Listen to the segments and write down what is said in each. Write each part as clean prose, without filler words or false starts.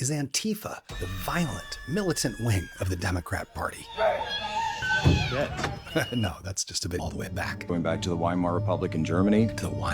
is Antifa, the violent, militant wing of the Democrat Party. No, that's just a bit all the way back. Going back to the Weimar Republic in Germany.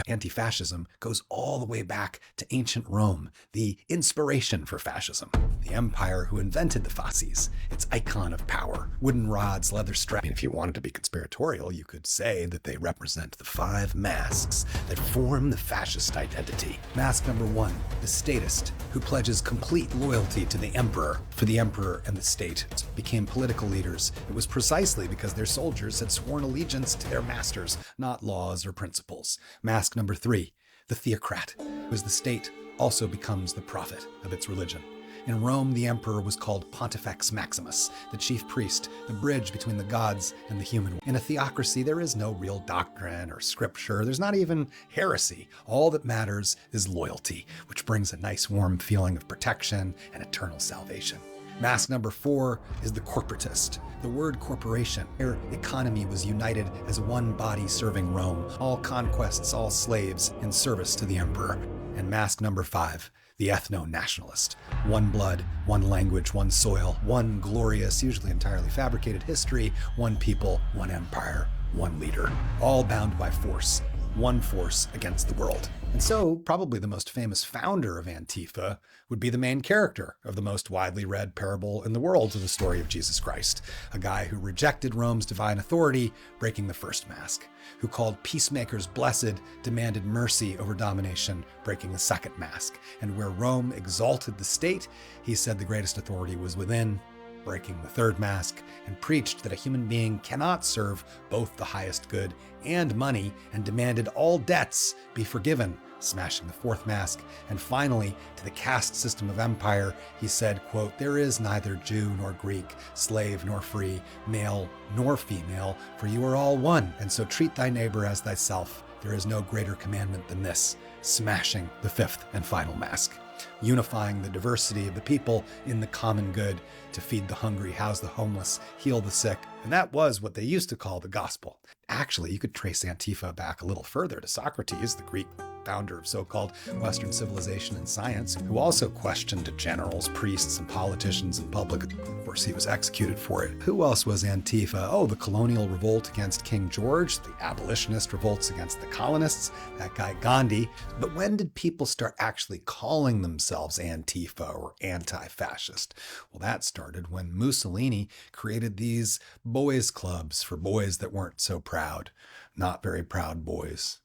Anti-Fascism goes all the way back to ancient Rome, the inspiration for fascism. The empire who invented the fasces, its icon of power, wooden rods, leather straps. If you wanted to be conspiratorial, you could say that they represent the 5 masks that form the fascist identity. Mask number 1, the statist, who pledges complete loyalty to the emperor. For the emperor and the state became political leaders. It was precisely because their soldiers had sworn allegiance to their masters, not laws or principles. Mask number 3, the theocrat, who as the state also becomes the prophet of its religion. In Rome, the emperor was called Pontifex Maximus, the chief priest, the bridge between the gods and the human. In a theocracy, there is no real doctrine or scripture. There's not even heresy. All that matters is loyalty, which brings a nice warm feeling of protection and eternal salvation. Mask number 4 is the corporatist. The word corporation. Their economy was united as one body serving Rome, all conquests, all slaves in service to the emperor. And mask number 5, the ethno-nationalist. One blood, one language, one soil, one glorious, usually entirely fabricated history, one people, one empire, one leader, all bound by force. One force against the world. And so, probably the most famous founder of Antifa would be the main character of the most widely read parable in the world of the story of Jesus Christ, a guy who rejected Rome's divine authority, breaking the first mask, who called peacemakers blessed, demanded mercy over domination, breaking the second mask, and where Rome exalted the state, he said the greatest authority was within, breaking the third mask, and preached that a human being cannot serve both the highest good and money, and demanded all debts be forgiven, smashing the fourth mask. And finally, to the caste system of empire, he said, quote, "There is neither Jew nor Greek, slave nor free, male nor female, for you are all one, and so treat thy neighbor as thyself. There is no greater commandment than this," smashing the fifth and final mask. Unifying the diversity of the people in the common good to feed the hungry, house the homeless, heal the sick. And that was what they used to call the gospel. Actually, you could trace Antifa back a little further to Socrates, the Greek founder of so-called Western civilization and science, who also questioned generals, priests, and politicians in public. Of course, he was executed for it. Who else was Antifa? Oh, the colonial revolt against King George, the abolitionist revolts against the colonists, that guy Gandhi. But when did people start actually calling themselves Antifa or anti-fascist? Well, that started when Mussolini created these boys' clubs for boys that weren't so proud. Not very proud boys.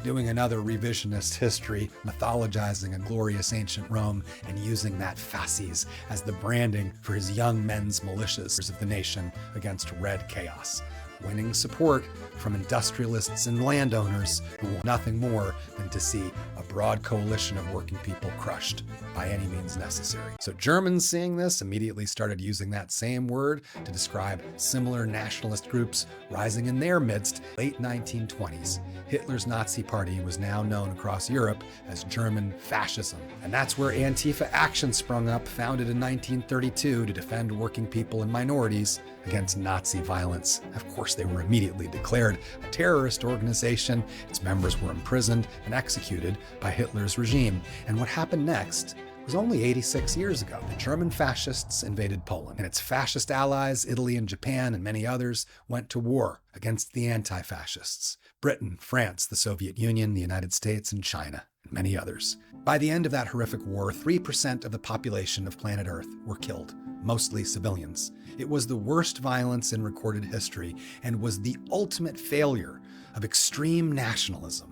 Doing another revisionist history, mythologizing a glorious ancient Rome and using that fasces as the branding for his young men's militias of the nation against red chaos. Winning support from industrialists and landowners who want nothing more than to see a broad coalition of working people crushed by any means necessary. So Germans, seeing this, immediately started using that same word to describe similar nationalist groups rising in their midst. Late 1920s, Hitler's Nazi Party was now known across Europe as German fascism. And that's where Antifa Action sprung up, founded in 1932 to defend working people and minorities against Nazi violence. Of course, they were immediately declared a terrorist organization. Its members were imprisoned and executed by Hitler's regime. And what happened next was only 86 years ago. The German fascists invaded Poland, and its fascist allies, Italy and Japan and many others, went to war against the anti-fascists. Britain, France, the Soviet Union, the United States, and China, and many others. By the end of that horrific war, 3% of the population of planet Earth were killed, mostly civilians. It was the worst violence in recorded history and was the ultimate failure of extreme nationalism.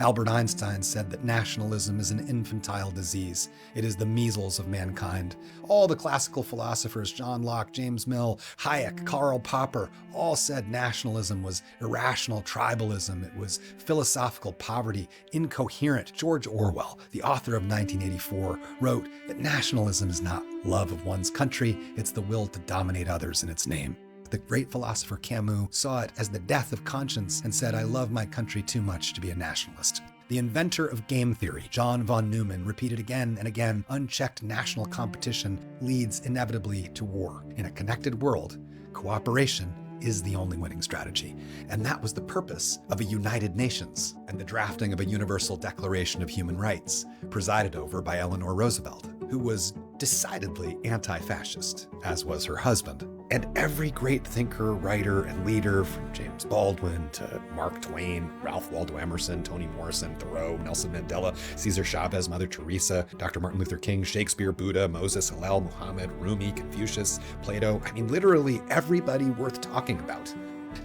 Albert Einstein said that nationalism is an infantile disease. It is the measles of mankind. All the classical philosophers, John Locke, James Mill, Hayek, Karl Popper, all said nationalism was irrational tribalism. It was philosophical poverty, incoherent. George Orwell, the author of 1984, wrote that nationalism is not love of one's country, it's the will to dominate others in its name. The great philosopher Camus saw it as the death of conscience and said, "I love my country too much to be a nationalist." The inventor of game theory, John von Neumann, repeated again and again, unchecked national competition leads inevitably to war. In a connected world, cooperation is the only winning strategy. And that was the purpose of a United Nations and the drafting of a Universal Declaration of Human Rights, presided over by Eleanor Roosevelt, who was decidedly anti-fascist, as was her husband. And every great thinker, writer, and leader, from James Baldwin to Mark Twain, Ralph Waldo Emerson, Toni Morrison, Thoreau, Nelson Mandela, Cesar Chavez, Mother Teresa, Dr. Martin Luther King, Shakespeare, Buddha, Moses, Hillel, Muhammad, Rumi, Confucius, Plato, literally everybody worth talking about.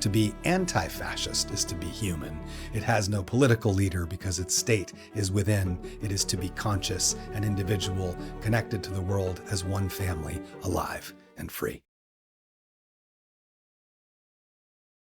To be anti-fascist is to be human. It has no political leader because its state is within. It is to be conscious and individual, connected to the world as one family, alive and free.